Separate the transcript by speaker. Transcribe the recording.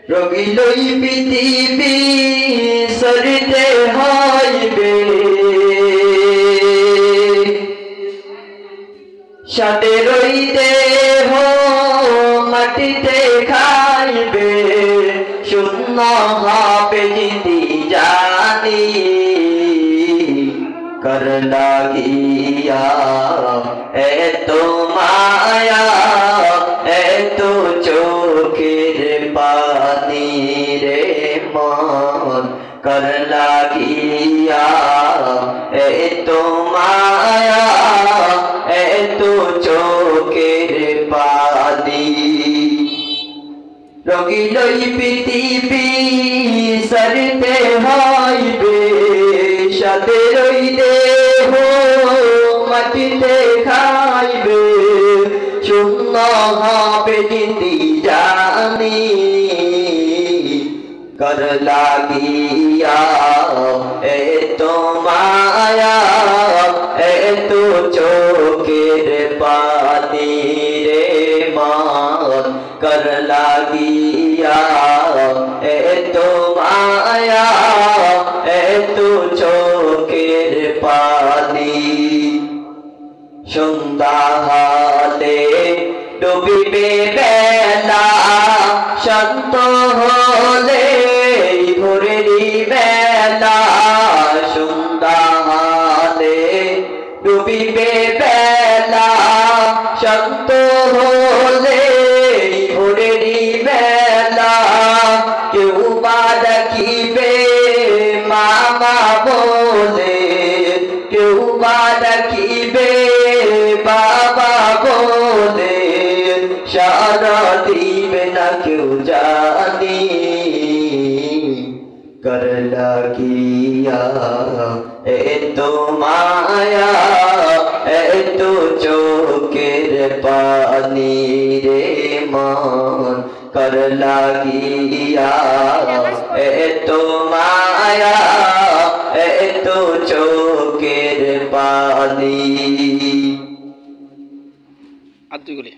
Speaker 1: রগিলই পৃথিবী সরিতে হইবে সাতেরই দেহ মাটিতে খাইবে শূন্য হবে যদি জানি কর লাগিয়া এত মায়া এত চোখের পানি রে মন কর লাগিয়া এত মায়া এত চোখের পানি রগিলই পৃথিবী সরিতে হইবে সাতেরই দেহ মাটিতে খাইবে শূন্য হবে যদি জানি কর লাগিয়া এত মায়া এত চোখের পানি রে মন কর লাগিয়া এত মায়া এত চোখের পানি সন্ধ্যা হলে ডুবিবে বেলা শান্ত হলে ভোরেরই বেলা সন্ধ্যা হলে ডুবিবে বেলা শান্ত হলে ভোরেরই বেলা কেউ বা ডাকিবে মামা বলে কেউ বা ডাকিবে বাবা বলে সারা দিবে না কেউ জানি কর লাগিয়া এত মায়া এত চোখের পানি রে মন কর লাগিয়া এত মায়া এত চোখের পানি
Speaker 2: আর দুই গুলি